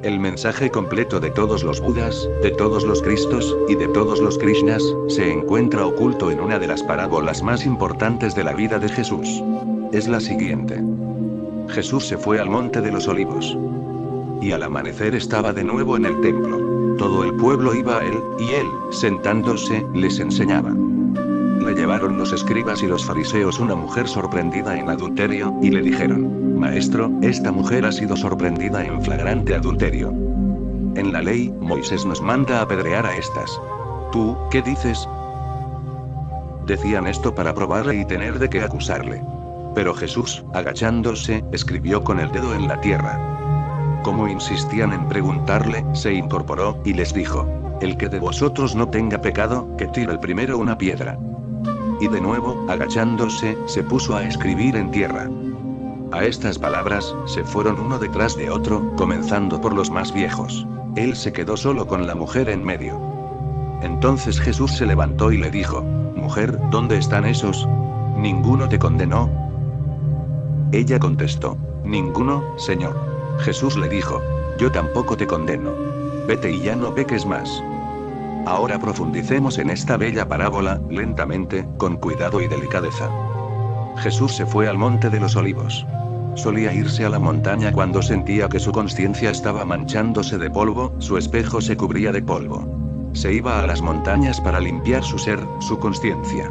El mensaje completo de todos los Budas, de todos los Cristos, y de todos los Krishnas, se encuentra oculto en una de las parábolas más importantes de la vida de Jesús. Es la siguiente. Jesús se fue al monte de los Olivos. Y al amanecer estaba de nuevo en el templo. Todo el pueblo iba a él, y él, sentándose, les enseñaba. Le llevaron los escribas y los fariseos una mujer sorprendida en adulterio, y le dijeron: Maestro, esta mujer ha sido sorprendida en flagrante adulterio. En la ley, Moisés nos manda apedrear a estas. ¿Tú, qué dices? Decían esto para probarle y tener de qué acusarle. Pero Jesús, agachándose, escribió con el dedo en la tierra. Como insistían en preguntarle, se incorporó, y les dijo: El que de vosotros no tenga pecado, que tire el primero una piedra. Y de nuevo, agachándose, se puso a escribir en tierra. A estas palabras, se fueron uno detrás de otro, comenzando por los más viejos. Él se quedó solo con la mujer en medio. Entonces Jesús se levantó y le dijo: Mujer, ¿dónde están esos? ¿Ninguno te condenó? Ella contestó: Ninguno, Señor. Jesús le dijo: Yo tampoco te condeno. Vete y ya no peques más. Ahora profundicemos en esta bella parábola, lentamente, con cuidado y delicadeza. Jesús se fue al monte de los Olivos. Solía irse a la montaña cuando sentía que su conciencia estaba manchándose de polvo, su espejo se cubría de polvo. Se iba a las montañas para limpiar su ser, su conciencia.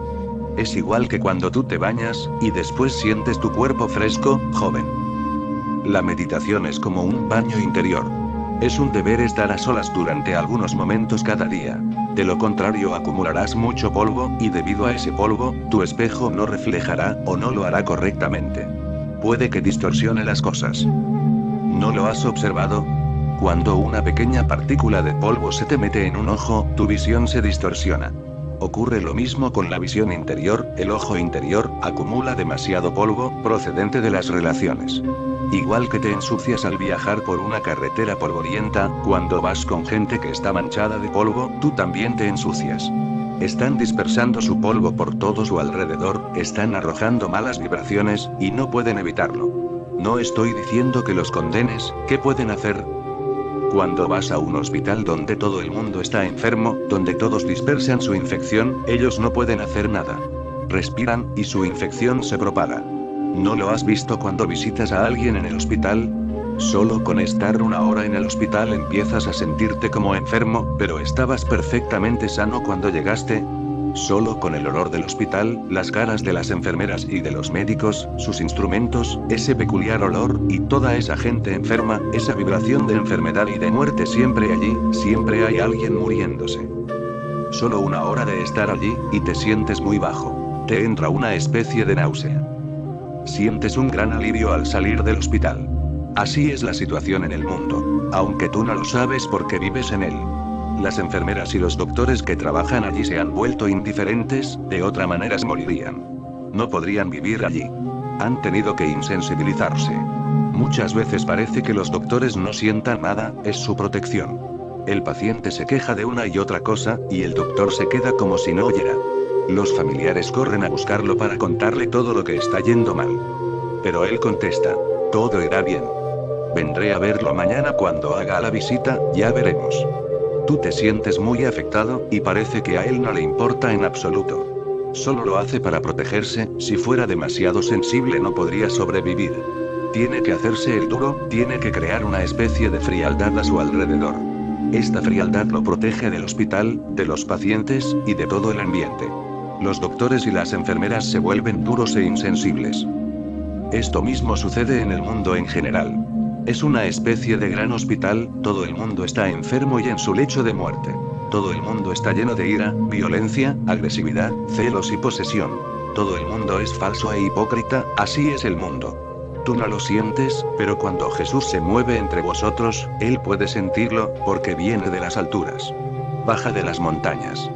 Es igual que cuando tú te bañas, y después sientes tu cuerpo fresco, joven. La meditación es como un baño interior. Es un deber estar a solas durante algunos momentos cada día. De lo contrario acumularás mucho polvo, y debido a ese polvo, tu espejo no reflejará, o no lo hará correctamente. Puede que distorsione las cosas. ¿No lo has observado? Cuando una pequeña partícula de polvo se te mete en un ojo, tu visión se distorsiona. Ocurre lo mismo con la visión interior, el ojo interior acumula demasiado polvo, procedente de las relaciones. Igual que te ensucias al viajar por una carretera polvorienta, cuando vas con gente que está manchada de polvo, tú también te ensucias. Están dispersando su polvo por todo su alrededor, están arrojando malas vibraciones, y no pueden evitarlo. No estoy diciendo que los condenes, ¿qué pueden hacer? Cuando vas a un hospital donde todo el mundo está enfermo, donde todos dispersan su infección, ellos no pueden hacer nada. Respiran, y su infección se propaga. ¿No lo has visto cuando visitas a alguien en el hospital? Solo con estar una hora en el hospital empiezas a sentirte como enfermo, pero estabas perfectamente sano cuando llegaste. Solo con el olor del hospital, las caras de las enfermeras y de los médicos, sus instrumentos, ese peculiar olor, y toda esa gente enferma, esa vibración de enfermedad y de muerte siempre allí, siempre hay alguien muriéndose. Solo una hora de estar allí, y te sientes muy bajo. Te entra una especie de náusea. Sientes un gran alivio al salir del hospital. Así es la situación en el mundo, aunque tú no lo sabes porque vives en él. Las enfermeras y los doctores que trabajan allí se han vuelto indiferentes, de otra manera se morirían. No podrían vivir allí. Han tenido que insensibilizarse. Muchas veces parece que los doctores no sientan nada, es su protección. El paciente se queja de una y otra cosa, y el doctor se queda como si no oyera. Los familiares corren a buscarlo para contarle todo lo que está yendo mal. Pero él contesta: todo irá bien. Vendré a verlo mañana cuando haga la visita, ya veremos. Tú te sientes muy afectado, y parece que a él no le importa en absoluto. Solo lo hace para protegerse, si fuera demasiado sensible no podría sobrevivir. Tiene que hacerse el duro, tiene que crear una especie de frialdad a su alrededor. Esta frialdad lo protege del hospital, de los pacientes, y de todo el ambiente. Los doctores y las enfermeras se vuelven duros e insensibles. Esto mismo sucede en el mundo en general. Es una especie de gran hospital, todo el mundo está enfermo y en su lecho de muerte. Todo el mundo está lleno de ira, violencia, agresividad, celos y posesión. Todo el mundo es falso e hipócrita, así es el mundo. Tú no lo sientes, pero cuando Jesús se mueve entre vosotros, Él puede sentirlo, porque viene de las alturas. Baja de las montañas.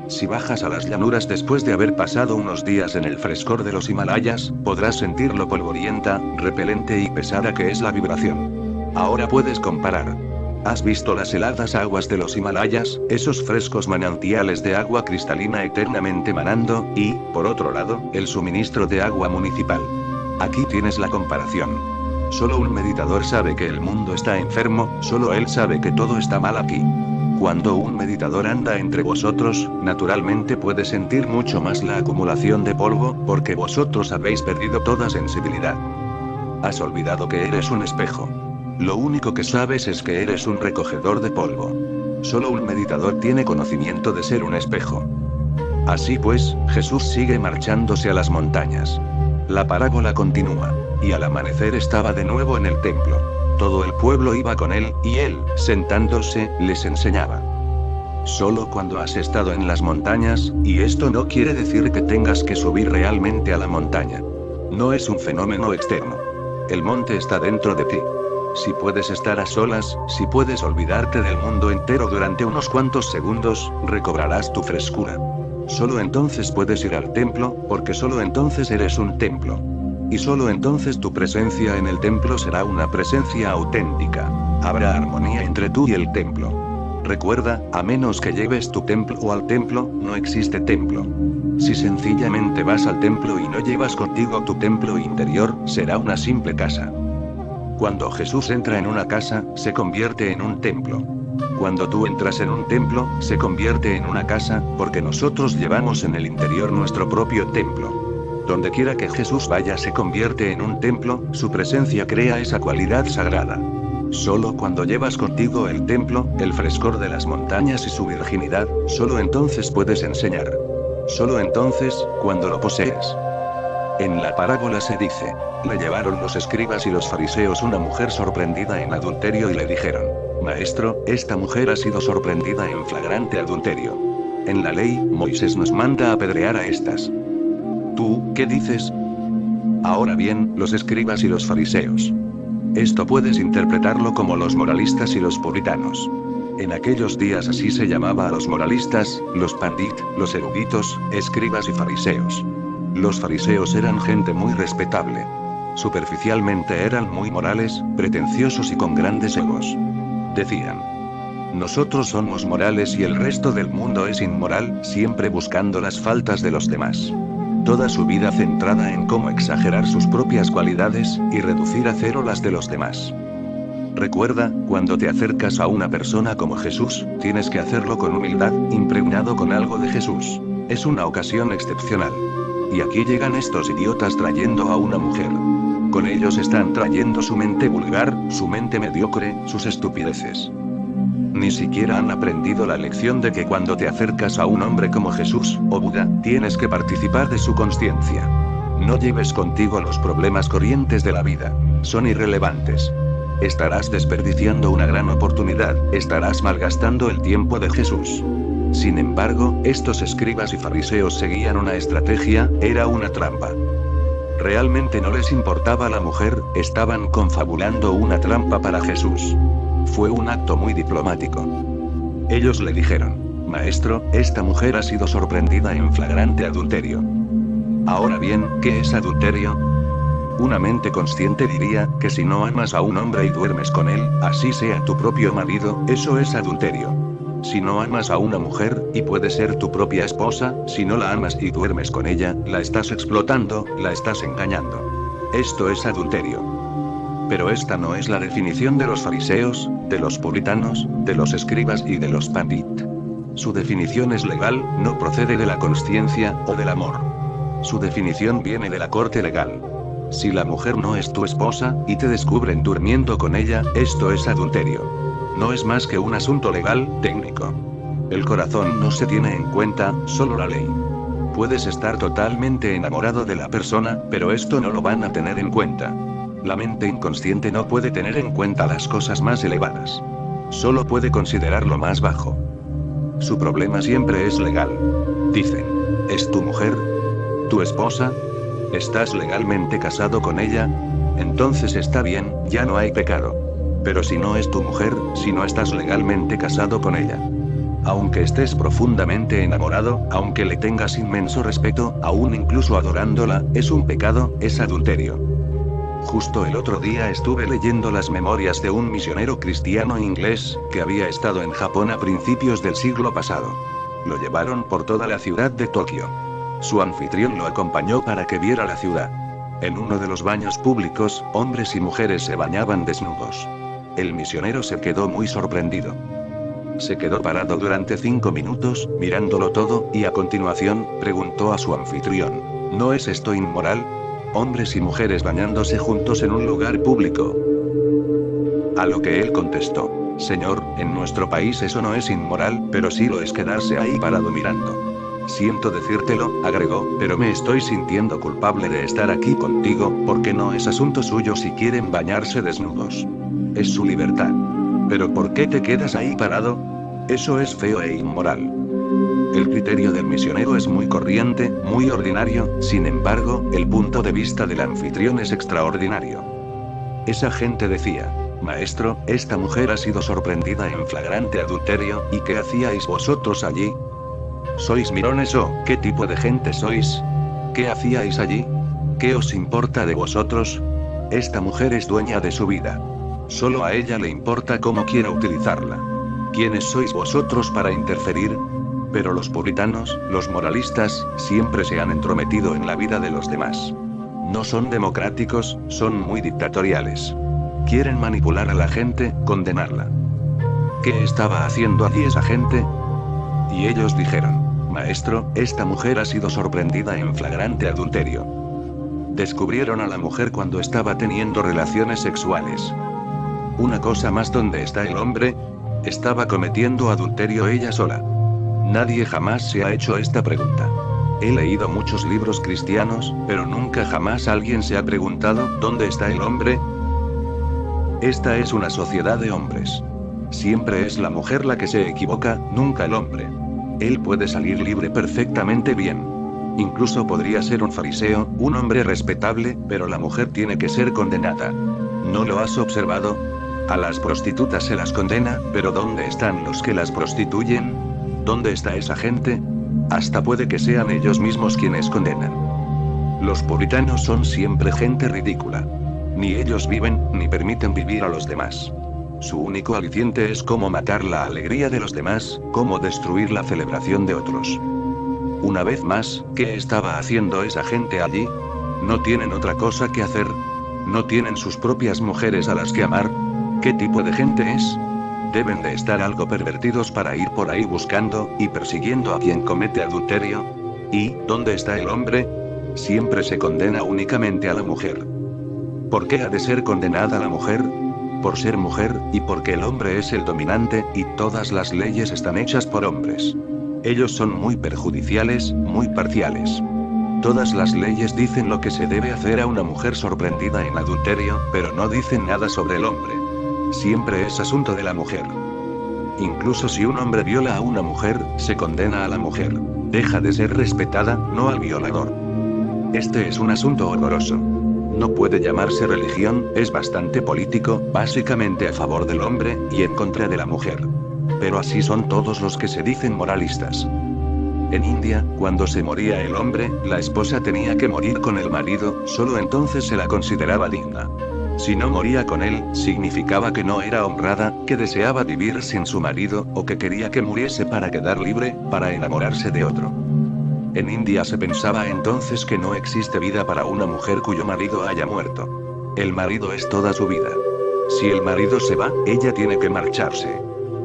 Si bajas a las llanuras después de haber pasado unos días en el frescor de los Himalayas, podrás sentir lo polvorienta, repelente y pesada que es la vibración. Ahora puedes comparar. ¿Has visto las heladas aguas de los Himalayas, esos frescos manantiales de agua cristalina eternamente manando, y, por otro lado, el suministro de agua municipal? Aquí tienes la comparación. Solo un meditador sabe que el mundo está enfermo, solo él sabe que todo está mal aquí. Cuando un meditador anda entre vosotros, naturalmente puede sentir mucho más la acumulación de polvo, porque vosotros habéis perdido toda sensibilidad. Has olvidado que eres un espejo. Lo único que sabes es que eres un recogedor de polvo. Solo un meditador tiene conocimiento de ser un espejo. Así pues, Jesús sigue marchándose a las montañas. La parábola continúa, y al amanecer estaba de nuevo en el templo. Todo el pueblo iba con él, y él, sentándose, les enseñaba. Solo cuando has estado en las montañas, y esto no quiere decir que tengas que subir realmente a la montaña. No es un fenómeno externo. El monte está dentro de ti. Si puedes estar a solas, si puedes olvidarte del mundo entero durante unos cuantos segundos, recobrarás tu frescura. Solo entonces puedes ir al templo, porque solo entonces eres un templo. Y solo entonces tu presencia en el templo será una presencia auténtica. Habrá armonía entre tú y el templo. Recuerda, a menos que lleves tu templo o al templo, no existe templo. Si sencillamente vas al templo y no llevas contigo tu templo interior, será una simple casa. Cuando Jesús entra en una casa, se convierte en un templo. Cuando tú entras en un templo, se convierte en una casa, porque nosotros llevamos en el interior nuestro propio templo. Donde quiera que Jesús vaya se convierte en un templo, su presencia crea esa cualidad sagrada. Solo cuando llevas contigo el templo, el frescor de las montañas y su virginidad, solo entonces puedes enseñar. Solo entonces, cuando lo posees. En la parábola se dice, le llevaron los escribas y los fariseos una mujer sorprendida en adulterio y le dijeron, Maestro, esta mujer ha sido sorprendida en flagrante adulterio. En la ley, Moisés nos manda apedrear a estas. ¿Tú, qué dices? Ahora bien, los escribas y los fariseos. Esto puedes interpretarlo como los moralistas y los puritanos. En aquellos días así se llamaba a los moralistas, los pandit, los eruditos, escribas y fariseos. Los fariseos eran gente muy respetable. Superficialmente eran muy morales, pretenciosos y con grandes egos. Decían, nosotros somos morales y el resto del mundo es inmoral, siempre buscando las faltas de los demás. Toda su vida centrada en cómo exagerar sus propias cualidades, y reducir a cero las de los demás. Recuerda, cuando te acercas a una persona como Jesús, tienes que hacerlo con humildad, impregnado con algo de Jesús. Es una ocasión excepcional. Y aquí llegan estos idiotas trayendo a una mujer. Con ellos están trayendo su mente vulgar, su mente mediocre, sus estupideces. Ni siquiera han aprendido la lección de que cuando te acercas a un hombre como Jesús, o Buda, tienes que participar de su consciencia. No lleves contigo los problemas corrientes de la vida. Son irrelevantes. Estarás desperdiciando una gran oportunidad, estarás malgastando el tiempo de Jesús. Sin embargo, estos escribas y fariseos seguían una estrategia, era una trampa. Realmente no les importaba la mujer, estaban confabulando una trampa para Jesús. Fue un acto muy diplomático. Ellos le dijeron, Maestro, esta mujer ha sido sorprendida en flagrante adulterio. Ahora bien, ¿qué es adulterio? Una mente consciente diría, que si no amas a un hombre y duermes con él, así sea tu propio marido, eso es adulterio. Si no amas a una mujer, y puede ser tu propia esposa, si no la amas y duermes con ella, la estás explotando, la estás engañando. Esto es adulterio. Pero esta no es la definición de los fariseos, de los puritanos, de los escribas y de los pandit. Su definición es legal, no procede de la consciencia, o del amor. Su definición viene de la corte legal. Si la mujer no es tu esposa, y te descubren durmiendo con ella, esto es adulterio. No es más que un asunto legal, técnico. El corazón no se tiene en cuenta, solo la ley. Puedes estar totalmente enamorado de la persona, pero esto no lo van a tener en cuenta. La mente inconsciente no puede tener en cuenta las cosas más elevadas. Solo puede considerar lo más bajo. Su problema siempre es legal. Dicen, ¿es tu mujer? ¿Tu esposa? ¿Estás legalmente casado con ella? Entonces está bien, ya no hay pecado. Pero si no es tu mujer, si no estás legalmente casado con ella. Aunque estés profundamente enamorado, aunque le tengas inmenso respeto, aún incluso adorándola, es un pecado, es adulterio. Justo el otro día estuve leyendo las memorias de un misionero cristiano inglés, que había estado en Japón a principios del siglo pasado. Lo llevaron por toda la ciudad de Tokio. Su anfitrión lo acompañó para que viera la ciudad. En uno de los baños públicos, hombres y mujeres se bañaban desnudos. El misionero se quedó muy sorprendido. Se quedó parado durante 5 minutos, mirándolo todo, y a continuación, preguntó a su anfitrión: ¿no es esto inmoral? Hombres y mujeres bañándose juntos en un lugar público. A lo que él contestó: Señor, en nuestro país eso no es inmoral, pero sí lo es quedarse ahí parado mirando. Siento decírtelo, agregó, pero me estoy sintiendo culpable de estar aquí contigo, porque no es asunto suyo si quieren bañarse desnudos. Es su libertad. Pero ¿por qué te quedas ahí parado? Eso es feo e inmoral. El criterio del misionero es muy corriente, muy ordinario, sin embargo, el punto de vista del anfitrión es extraordinario. Esa gente decía: Maestro, esta mujer ha sido sorprendida en flagrante adulterio, ¿y qué hacíais vosotros allí? ¿Sois mirones o qué tipo de gente sois? ¿Qué hacíais allí? ¿Qué os importa de vosotros? Esta mujer es dueña de su vida. Solo a ella le importa cómo quiera utilizarla. ¿Quiénes sois vosotros para interferir? Pero los puritanos, los moralistas, siempre se han entrometido en la vida de los demás. No son democráticos, son muy dictatoriales. Quieren manipular a la gente, condenarla. ¿Qué estaba haciendo allí esa gente? Y ellos dijeron: Maestro, esta mujer ha sido sorprendida en flagrante adulterio. Descubrieron a la mujer cuando estaba teniendo relaciones sexuales. Una cosa más, ¿dónde está el hombre? Estaba cometiendo adulterio ella sola. Nadie jamás se ha hecho esta pregunta. He leído muchos libros cristianos, pero nunca jamás alguien se ha preguntado: ¿dónde está el hombre? Esta es una sociedad de hombres. Siempre es la mujer la que se equivoca, nunca el hombre. Él puede salir libre perfectamente bien. Incluso podría ser un fariseo, un hombre respetable, pero la mujer tiene que ser condenada. ¿No lo has observado? A las prostitutas se las condena, pero ¿dónde están los que las prostituyen? ¿Dónde está esa gente? Hasta puede que sean ellos mismos quienes condenan. Los puritanos son siempre gente ridícula. Ni ellos viven, ni permiten vivir a los demás. Su único aliciente es cómo matar la alegría de los demás, cómo destruir la celebración de otros. Una vez más, ¿qué estaba haciendo esa gente allí? ¿No tienen otra cosa que hacer? ¿No tienen sus propias mujeres a las que amar? ¿Qué tipo de gente es? Deben de estar algo pervertidos para ir por ahí buscando y persiguiendo a quien comete adulterio. ¿Y dónde está el hombre? Siempre se condena únicamente a la mujer. ¿Por qué ha de ser condenada la mujer? Por ser mujer, y porque el hombre es el dominante, y todas las leyes están hechas por hombres. Ellos son muy perjudiciales, muy parciales. Todas las leyes dicen lo que se debe hacer a una mujer sorprendida en adulterio, pero no dicen nada sobre el hombre. Siempre es asunto de la mujer. Incluso si un hombre viola a una mujer, se condena a la mujer. Deja de ser respetada, no al violador. Este es un asunto horroroso. No puede llamarse religión, es bastante político, básicamente a favor del hombre, y en contra de la mujer. Pero así son todos los que se dicen moralistas. En India, cuando se moría el hombre, la esposa tenía que morir con el marido, solo entonces se la consideraba digna. Si no moría con él, significaba que no era honrada, que deseaba vivir sin su marido, o que quería que muriese para quedar libre, para enamorarse de otro. En India se pensaba entonces que no existe vida para una mujer cuyo marido haya muerto. El marido es toda su vida. Si el marido se va, ella tiene que marcharse.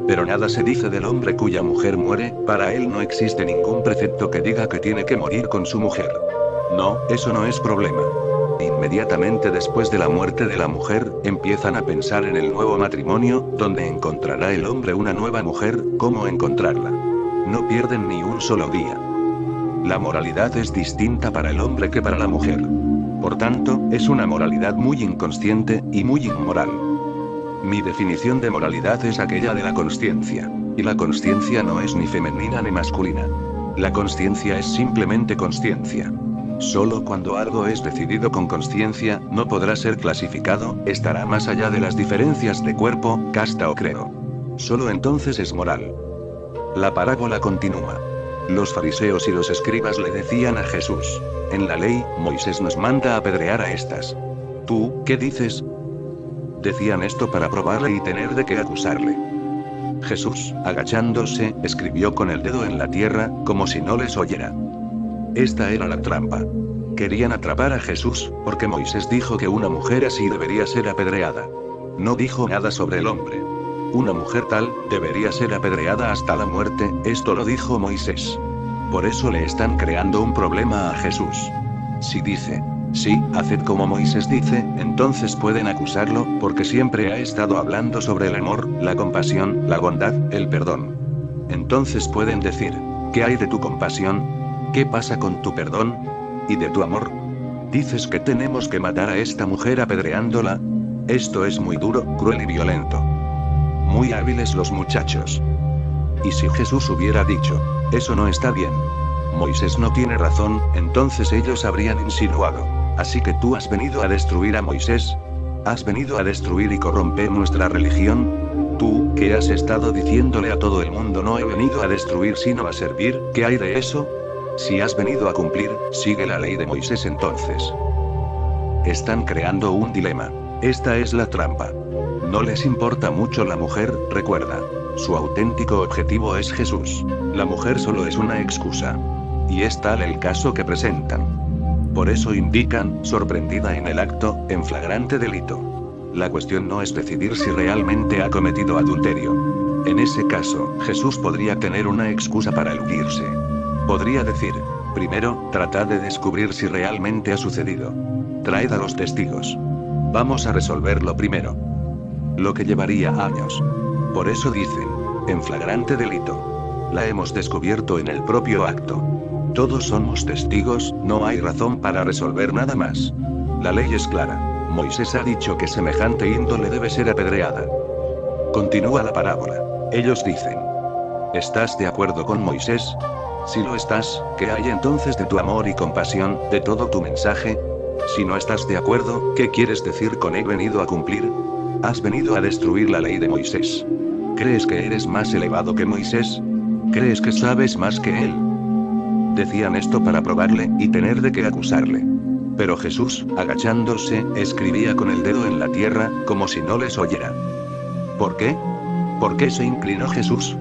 Pero nada se dice del hombre cuya mujer muere, para él no existe ningún precepto que diga que tiene que morir con su mujer. No, eso no es problema. Inmediatamente después de la muerte de la mujer, empiezan a pensar en el nuevo matrimonio, donde encontrará el hombre una nueva mujer, cómo encontrarla. No pierden ni un solo día. La moralidad es distinta para el hombre que para la mujer. Por tanto, es una moralidad muy inconsciente, y muy inmoral. Mi definición de moralidad es aquella de la consciencia. Y la consciencia no es ni femenina ni masculina. La consciencia es simplemente consciencia. Solo cuando algo es decidido con consciencia, no podrá ser clasificado, estará más allá de las diferencias de cuerpo, casta o credo. Solo entonces es moral. La parábola continúa. Los fariseos y los escribas le decían a Jesús: en la ley, Moisés nos manda apedrear a estas. ¿Tú, qué dices? Decían esto para probarle y tener de qué acusarle. Jesús, agachándose, escribió con el dedo en la tierra, como si no les oyera. Esta era la trampa. Querían atrapar a Jesús, porque Moisés dijo que una mujer así debería ser apedreada. No dijo nada sobre el hombre. Una mujer tal, debería ser apedreada hasta la muerte, esto lo dijo Moisés. Por eso le están creando un problema a Jesús. Si dice, sí, haced como Moisés dice, entonces pueden acusarlo, porque siempre ha estado hablando sobre el amor, la compasión, la bondad, el perdón. Entonces pueden decir, ¿qué hay de tu compasión? ¿Qué pasa con tu perdón? ¿Y de tu amor? ¿Dices que tenemos que matar a esta mujer apedreándola? Esto es muy duro, cruel y violento. Muy hábiles los muchachos. Y si Jesús hubiera dicho, eso no está bien. Moisés no tiene razón, entonces ellos habrían insinuado, así que tú has venido a destruir a Moisés. ¿Has venido a destruir y corromper nuestra religión? Tú, que has estado diciéndole a todo el mundo no he venido a destruir sino a servir, ¿qué hay de eso? Si has venido a cumplir, sigue la ley de Moisés entonces. Están creando un dilema. Esta es la trampa. No les importa mucho la mujer, recuerda. Su auténtico objetivo es Jesús. La mujer solo es una excusa. Y es tal el caso que presentan. Por eso indican, sorprendida en el acto, en flagrante delito. La cuestión no es decidir si realmente ha cometido adulterio. En ese caso, Jesús podría tener una excusa para eludirse. Podría decir, primero, tratad de descubrir si realmente ha sucedido. Traed a los testigos. Vamos a resolverlo primero. Lo que llevaría años. Por eso dicen, en flagrante delito. La hemos descubierto en el propio acto. Todos somos testigos, no hay razón para resolver nada más. La ley es clara. Moisés ha dicho que semejante índole debe ser apedreada. Continúa la parábola. Ellos dicen, ¿estás de acuerdo con Moisés? Si lo estás, ¿qué hay entonces de tu amor y compasión, de todo tu mensaje? Si no estás de acuerdo, ¿qué quieres decir con he venido a cumplir? Has venido a destruir la ley de Moisés. ¿Crees que eres más elevado que Moisés? ¿Crees que sabes más que él? Decían esto para probarle, y tener de qué acusarle. Pero Jesús, agachándose, escribía con el dedo en la tierra, como si no les oyera. ¿Por qué? ¿Por qué se inclinó Jesús?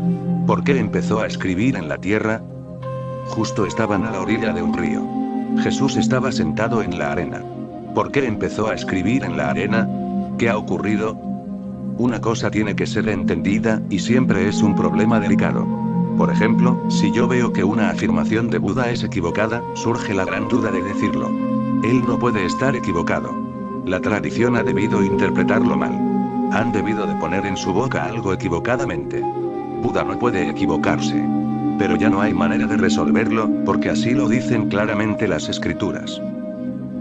¿Por qué empezó a escribir en la tierra? Justo estaban a la orilla de un río. Jesús estaba sentado en la arena. ¿Por qué empezó a escribir en la arena? ¿Qué ha ocurrido? Una cosa tiene que ser entendida, y siempre es un problema delicado. Por ejemplo, si yo veo que una afirmación de Buda es equivocada, surge la gran duda de decirlo. Él no puede estar equivocado. La tradición ha debido interpretarlo mal. Han debido de poner en su boca algo equivocadamente. Buda no puede equivocarse. Pero ya no hay manera de resolverlo, porque así lo dicen claramente las escrituras.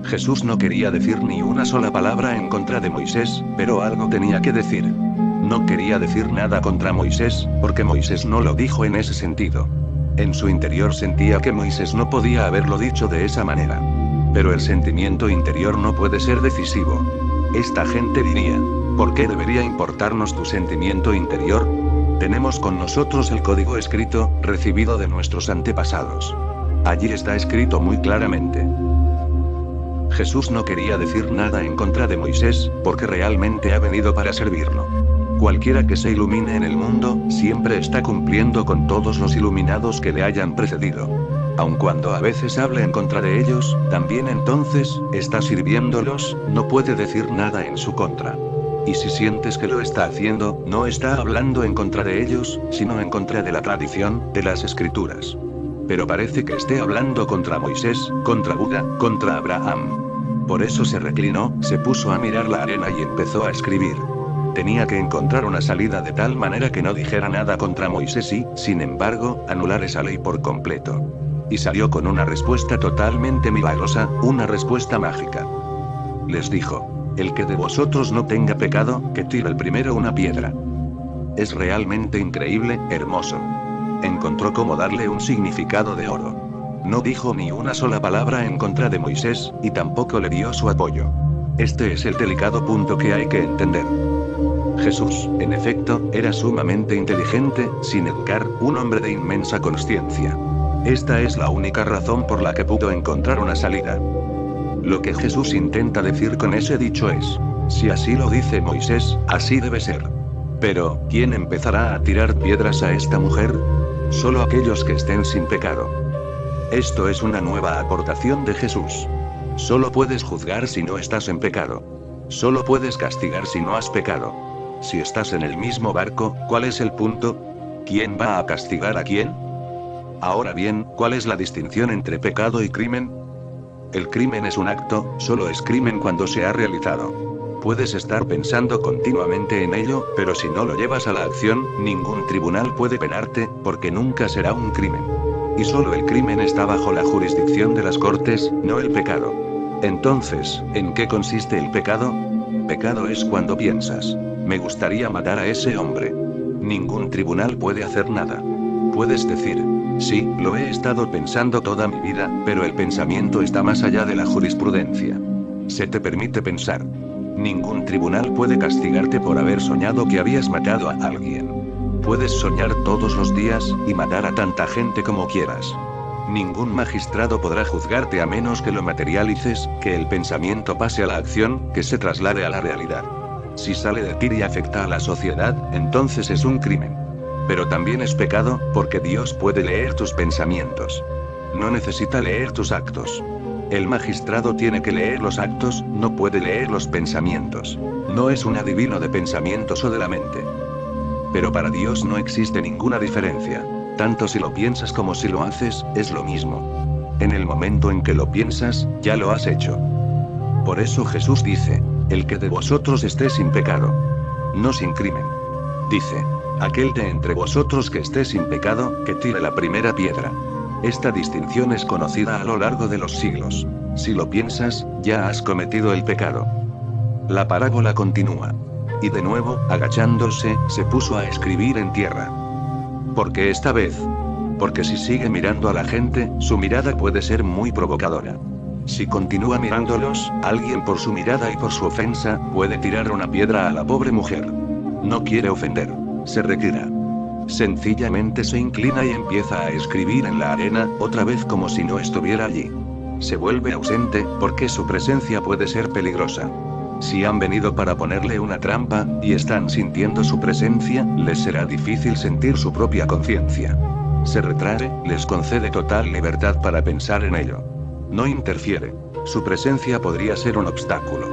Jesús no quería decir ni una sola palabra en contra de Moisés, pero algo tenía que decir. No quería decir nada contra Moisés, porque Moisés no lo dijo en ese sentido. En su interior sentía que Moisés no podía haberlo dicho de esa manera. Pero el sentimiento interior no puede ser decisivo. Esta gente diría, ¿por qué debería importarnos tu sentimiento interior? Tenemos con nosotros el código escrito, recibido de nuestros antepasados. Allí está escrito muy claramente. Jesús no quería decir nada en contra de Moisés, porque realmente ha venido para servirlo. Cualquiera que se ilumine en el mundo, siempre está cumpliendo con todos los iluminados que le hayan precedido. Aun cuando a veces hable en contra de ellos, también entonces, está sirviéndolos, no puede decir nada en su contra. Y si sientes que lo está haciendo, no está hablando en contra de ellos, sino en contra de la tradición, de las escrituras. Pero parece que esté hablando contra Moisés, contra Buda, contra Abraham. Por eso se reclinó, se puso a mirar la arena y empezó a escribir. Tenía que encontrar una salida de tal manera que no dijera nada contra Moisés y, sin embargo, anular esa ley por completo. Y salió con una respuesta totalmente milagrosa, una respuesta mágica. Les dijo, el que de vosotros no tenga pecado, que tire el primero una piedra. Es realmente increíble, hermoso. Encontró cómo darle un significado de oro. No dijo ni una sola palabra en contra de Moisés, y tampoco le dio su apoyo. Este es el delicado punto que hay que entender. Jesús, en efecto, era sumamente inteligente, sin educar, un hombre de inmensa consciencia. Esta es la única razón por la que pudo encontrar una salida. Lo que Jesús intenta decir con ese dicho es, si así lo dice Moisés, así debe ser. Pero, ¿quién empezará a tirar piedras a esta mujer? Solo aquellos que estén sin pecado. Esto es una nueva aportación de Jesús. Solo puedes juzgar si no estás en pecado. Solo puedes castigar si no has pecado. Si estás en el mismo barco, ¿cuál es el punto? ¿Quién va a castigar a quién? Ahora bien, ¿cuál es la distinción entre pecado y crimen? El crimen es un acto, solo es crimen cuando se ha realizado. Puedes estar pensando continuamente en ello, pero si no lo llevas a la acción, ningún tribunal puede penarte, porque nunca será un crimen. Y solo el crimen está bajo la jurisdicción de las cortes, no el pecado. Entonces, ¿en qué consiste el pecado? Pecado es cuando piensas, me gustaría matar a ese hombre. Ningún tribunal puede hacer nada. Puedes decir, sí, lo he estado pensando toda mi vida, pero el pensamiento está más allá de la jurisprudencia. Se te permite pensar. Ningún tribunal puede castigarte por haber soñado que habías matado a alguien. Puedes soñar todos los días, y matar a tanta gente como quieras. Ningún magistrado podrá juzgarte a menos que lo materialices, que el pensamiento pase a la acción, que se traslade a la realidad. Si sale de ti y afecta a la sociedad, entonces es un crimen. Pero también es pecado, porque Dios puede leer tus pensamientos. No necesita leer tus actos. El magistrado tiene que leer los actos, no puede leer los pensamientos. No es un adivino de pensamientos o de la mente. Pero para Dios no existe ninguna diferencia. Tanto si lo piensas como si lo haces, es lo mismo. En el momento en que lo piensas, ya lo has hecho. Por eso Jesús dice, el que de vosotros esté sin pecado, no sin crimen. Dice, aquel de entre vosotros que esté sin pecado, que tire la primera piedra. Esta distinción es conocida a lo largo de los siglos. Si lo piensas, ya has cometido el pecado. La parábola continúa. Y de nuevo, agachándose, se puso a escribir en tierra. ¿Por qué esta vez? Porque si sigue mirando a la gente, su mirada puede ser muy provocadora. Si continúa mirándolos, alguien por su mirada y por su ofensa, puede tirar una piedra a la pobre mujer. No quiere ofender. Se retira. Sencillamente se inclina y empieza a escribir en la arena, otra vez como si no estuviera allí. Se vuelve ausente, porque su presencia puede ser peligrosa. Si han venido para ponerle una trampa, y están sintiendo su presencia, les será difícil sentir su propia conciencia. Se retrae, les concede total libertad para pensar en ello. No interfiere. Su presencia podría ser un obstáculo.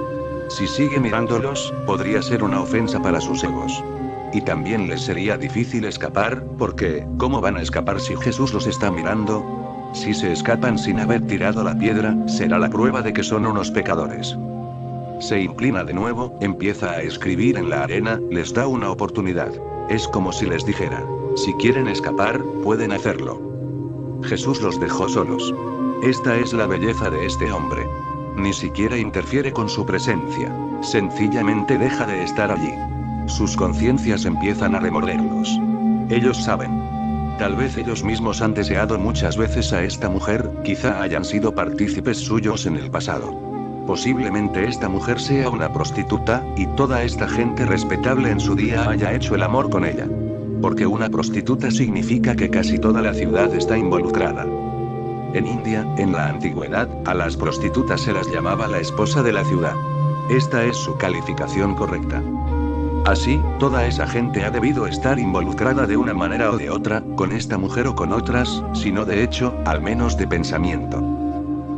Si sigue mirándolos, podría ser una ofensa para sus egos. Y también les sería difícil escapar, porque, ¿cómo van a escapar si Jesús los está mirando? Si se escapan sin haber tirado la piedra, será la prueba de que son unos pecadores. Se inclina de nuevo, empieza a escribir en la arena, les da una oportunidad. Es como si les dijera, si quieren escapar, pueden hacerlo. Jesús los dejó solos. Esta es la belleza de este hombre. Ni siquiera interfiere con su presencia. Sencillamente deja de estar allí. Sus conciencias empiezan a remorderlos. Ellos saben. Tal vez ellos mismos han deseado muchas veces a esta mujer, quizá hayan sido partícipes suyos en el pasado. Posiblemente esta mujer sea una prostituta, y toda esta gente respetable en su día haya hecho el amor con ella. Porque una prostituta significa que casi toda la ciudad está involucrada. En India, en la antigüedad, a las prostitutas se las llamaba la esposa de la ciudad. Esta es su calificación correcta. Así, toda esa gente ha debido estar involucrada de una manera o de otra, con esta mujer o con otras, si no de hecho, al menos de pensamiento.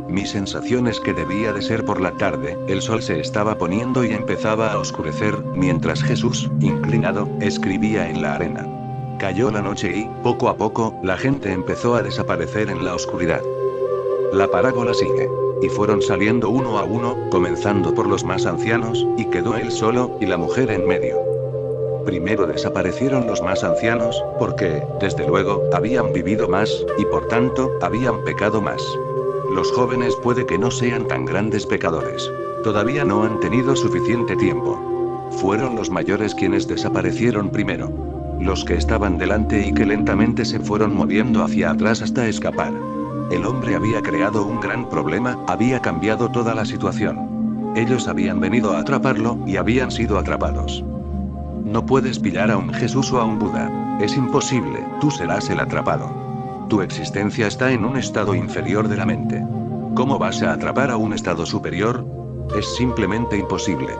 Mi sensación es que debía de ser por la tarde, el sol se estaba poniendo y empezaba a oscurecer, mientras Jesús, inclinado, escribía en la arena. Cayó la noche y, poco a poco, la gente empezó a desaparecer en la oscuridad. La parábola sigue. Y fueron saliendo uno a uno, comenzando por los más ancianos, y quedó él solo, y la mujer en medio. Primero desaparecieron los más ancianos, porque, desde luego, habían vivido más, y por tanto, habían pecado más. Los jóvenes puede que no sean tan grandes pecadores. Todavía no han tenido suficiente tiempo. Fueron los mayores quienes desaparecieron primero. Los que estaban delante y que lentamente se fueron moviendo hacia atrás hasta escapar. El hombre había creado un gran problema, había cambiado toda la situación. Ellos habían venido a atraparlo, y habían sido atrapados. No puedes pillar a un Jesús o a un Buda. Es imposible, tú serás el atrapado. Tu existencia está en un estado inferior de la mente. ¿Cómo vas a atrapar a un estado superior? Es simplemente imposible.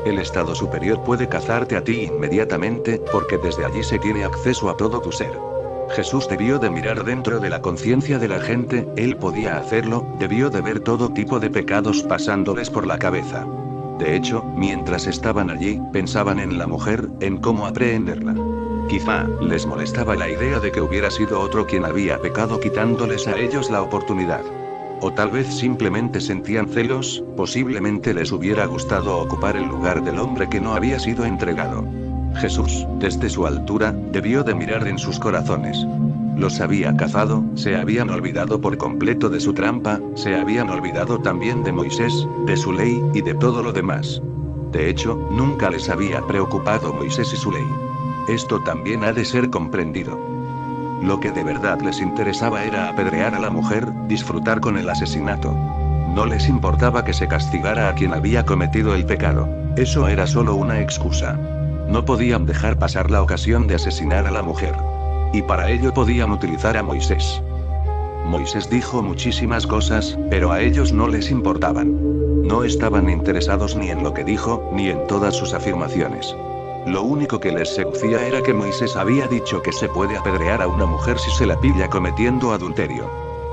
El estado superior puede cazarte a ti inmediatamente, porque desde allí se tiene acceso a todo tu ser. Jesús debió de mirar dentro de la conciencia de la gente, él podía hacerlo, debió de ver todo tipo de pecados pasándoles por la cabeza. De hecho, mientras estaban allí, pensaban en la mujer, en cómo aprehenderla. Quizá les molestaba la idea de que hubiera sido otro quien había pecado quitándoles a ellos la oportunidad. O tal vez simplemente sentían celos, posiblemente les hubiera gustado ocupar el lugar del hombre que no había sido entregado. Jesús, desde su altura, debió de mirar en sus corazones. Los había cazado, se habían olvidado por completo de su trampa, se habían olvidado también de Moisés, de su ley, y de todo lo demás. De hecho, nunca les había preocupado Moisés y su ley. Esto también ha de ser comprendido. Lo que de verdad les interesaba era apedrear a la mujer, disfrutar con el asesinato. No les importaba que se castigara a quien había cometido el pecado. Eso era solo una excusa. No podían dejar pasar la ocasión de asesinar a la mujer. Y para ello podían utilizar a Moisés. Moisés dijo muchísimas cosas, pero a ellos no les importaban. No estaban interesados ni en lo que dijo, ni en todas sus afirmaciones. Lo único que les seducía era que Moisés había dicho que se puede apedrear a una mujer si se la pilla cometiendo adulterio.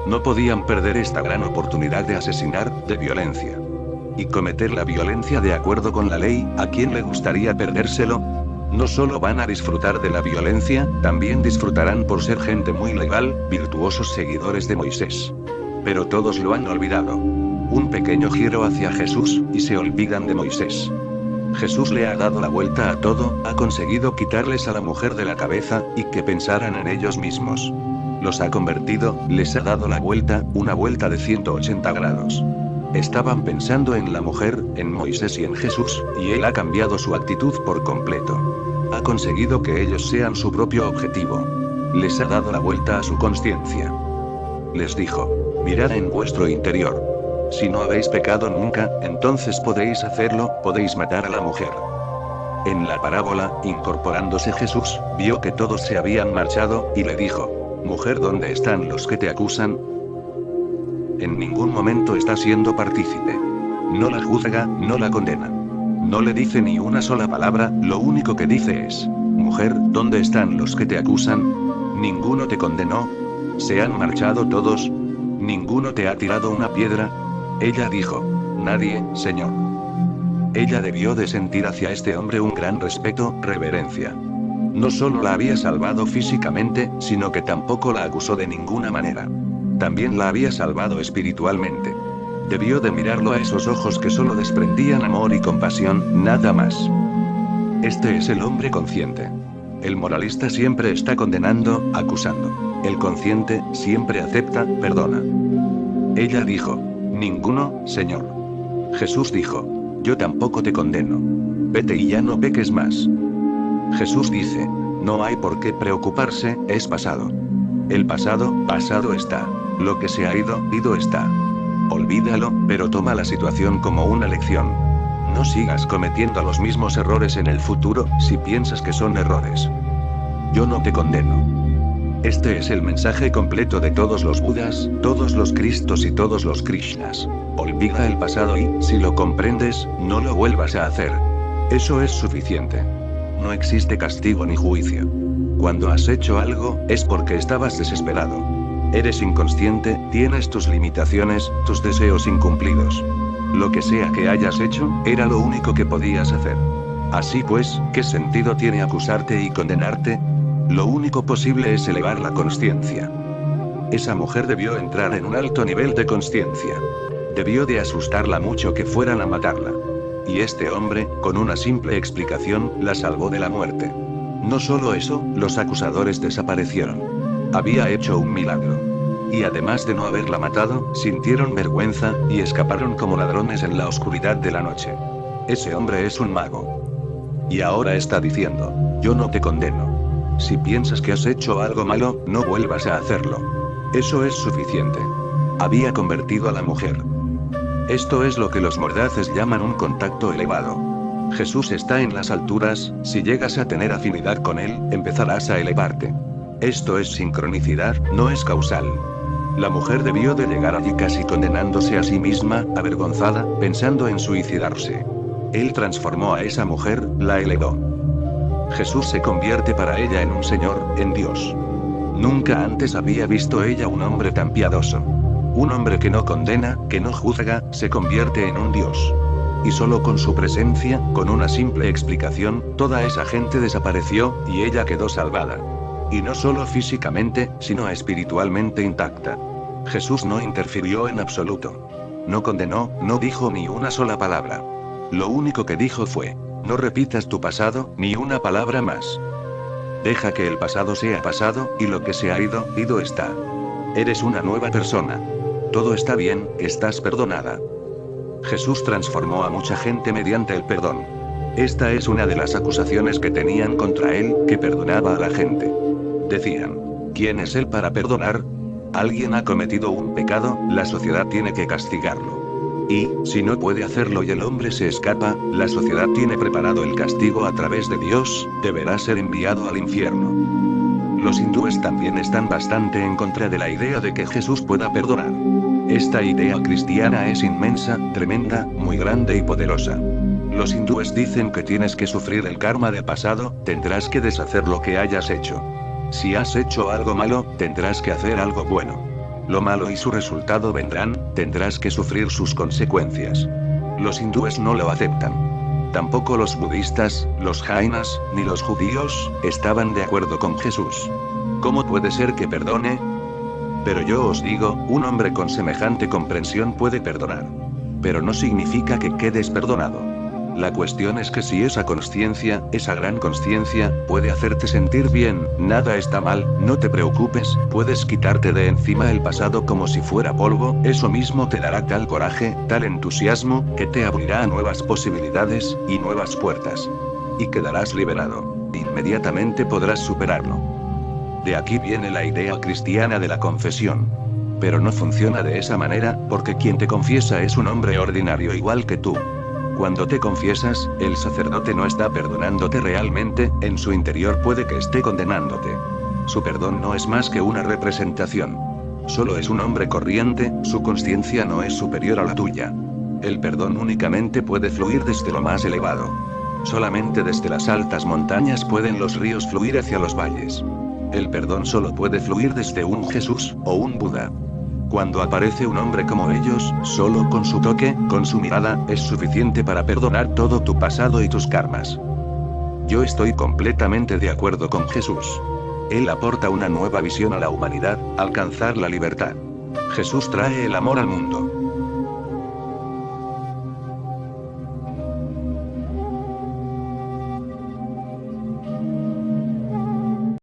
No podían perder esta gran oportunidad de asesinar, de violencia. Y cometer la violencia de acuerdo con la ley, ¿a quién le gustaría perdérselo? No solo van a disfrutar de la violencia, también disfrutarán por ser gente muy legal, virtuosos seguidores de Moisés. Pero todos lo han olvidado. Un pequeño giro hacia Jesús, y se olvidan de Moisés. Jesús le ha dado la vuelta a todo, ha conseguido quitarles a la mujer de la cabeza, y que pensaran en ellos mismos. Los ha convertido, les ha dado la vuelta, una vuelta de 180 grados. Estaban pensando en la mujer, en Moisés y en Jesús, y él ha cambiado su actitud por completo. Ha conseguido que ellos sean su propio objetivo. Les ha dado la vuelta a su consciencia. Les dijo: mirad en vuestro interior. Si no habéis pecado nunca, entonces podéis hacerlo, podéis matar a la mujer. En la parábola, incorporándose Jesús, vio que todos se habían marchado, y le dijo: mujer, ¿dónde están los que te acusan? En ningún momento está siendo partícipe. No la juzga, no la condena. No le dice ni una sola palabra, lo único que dice es: mujer, ¿dónde están los que te acusan? ¿Ninguno te condenó? ¿Se han marchado todos? ¿Ninguno te ha tirado una piedra? Ella dijo: nadie, Señor. Ella debió de sentir hacia este hombre un gran respeto, reverencia. No solo la había salvado físicamente, sino que tampoco la acusó de ninguna manera. También la había salvado espiritualmente. Debió de mirarlo a esos ojos que solo desprendían amor y compasión, nada más. Este es el hombre consciente. El moralista siempre está condenando, acusando. El consciente siempre acepta, perdona. Ella dijo: ninguno, Señor. Jesús dijo: yo tampoco te condeno. Vete y ya no peques más. Jesús dice: no hay por qué preocuparse, es pasado. El pasado, pasado está. Lo que se ha ido, ido está. Olvídalo, pero toma la situación como una lección. No sigas cometiendo los mismos errores en el futuro, si piensas que son errores. Yo no te condeno. Este es el mensaje completo de todos los Budas, todos los Cristos y todos los Krishnas. Olvida el pasado y, si lo comprendes, no lo vuelvas a hacer. Eso es suficiente. No existe castigo ni juicio. Cuando has hecho algo, es porque estabas desesperado. Eres inconsciente, tienes tus limitaciones, tus deseos incumplidos. Lo que sea que hayas hecho, era lo único que podías hacer. Así pues, ¿qué sentido tiene acusarte y condenarte? Lo único posible es elevar la consciencia. Esa mujer debió entrar en un alto nivel de consciencia. Debió de asustarla mucho que fueran a matarla. Y este hombre, con una simple explicación, la salvó de la muerte. No solo eso, los acusadores desaparecieron. Había hecho un milagro. Y además de no haberla matado, sintieron vergüenza, y escaparon como ladrones en la oscuridad de la noche. Ese hombre es un mago. Y ahora está diciendo: yo no te condeno. Si piensas que has hecho algo malo, no vuelvas a hacerlo. Eso es suficiente. Había convertido a la mujer. Esto es lo que los mordaces llaman un contacto elevado. Jesús está en las alturas, si llegas a tener afinidad con él, empezarás a elevarte. Esto es sincronicidad, no es causal. La mujer debió de llegar allí casi condenándose a sí misma, avergonzada, pensando en suicidarse. Él transformó a esa mujer, la elevó. Jesús se convierte para ella en un Señor, en Dios. Nunca antes había visto ella un hombre tan piadoso. Un hombre que no condena, que no juzga, se convierte en un dios. Y solo con su presencia, con una simple explicación, toda esa gente desapareció, y ella quedó salvada. Y no solo físicamente, sino espiritualmente intacta. Jesús no interfirió en absoluto. No condenó, no dijo ni una sola palabra. Lo único que dijo fue: no repitas tu pasado, ni una palabra más. Deja que el pasado sea pasado, y lo que se ha ido, ido está. Eres una nueva persona. Todo está bien, estás perdonada. Jesús transformó a mucha gente mediante el perdón. Esta es una de las acusaciones que tenían contra él, que perdonaba a la gente. Decían: ¿quién es él para perdonar? Alguien ha cometido un pecado, la sociedad tiene que castigarlo. Y, si no puede hacerlo y el hombre se escapa, la sociedad tiene preparado el castigo a través de Dios, deberá ser enviado al infierno. Los hindúes también están bastante en contra de la idea de que Jesús pueda perdonar. Esta idea cristiana es inmensa, tremenda, muy grande y poderosa. Los hindúes dicen que tienes que sufrir el karma del pasado, tendrás que deshacer lo que hayas hecho. Si has hecho algo malo, tendrás que hacer algo bueno. Lo malo y su resultado vendrán, tendrás que sufrir sus consecuencias. Los hindúes no lo aceptan. Tampoco los budistas, los jainas, ni los judíos, estaban de acuerdo con Jesús. ¿Cómo puede ser que perdone? Pero yo os digo, un hombre con semejante comprensión puede perdonar. Pero no significa que quedes perdonado. La cuestión es que si esa consciencia, esa gran consciencia, puede hacerte sentir bien, nada está mal, no te preocupes, puedes quitarte de encima el pasado como si fuera polvo, eso mismo te dará tal coraje, tal entusiasmo, que te abrirá a nuevas posibilidades, y nuevas puertas. Y quedarás liberado. Inmediatamente podrás superarlo. De aquí viene la idea cristiana de la confesión. Pero no funciona de esa manera, porque quien te confiesa es un hombre ordinario igual que tú. Cuando te confiesas, el sacerdote no está perdonándote realmente, en su interior puede que esté condenándote. Su perdón no es más que una representación. Solo es un hombre corriente, su conciencia no es superior a la tuya. El perdón únicamente puede fluir desde lo más elevado. Solamente desde las altas montañas pueden los ríos fluir hacia los valles. El perdón solo puede fluir desde un Jesús, o un Buda. Cuando aparece un hombre como ellos, solo con su toque, con su mirada, es suficiente para perdonar todo tu pasado y tus karmas. Yo estoy completamente de acuerdo con Jesús. Él aporta una nueva visión a la humanidad, alcanzar la libertad. Jesús trae el amor al mundo.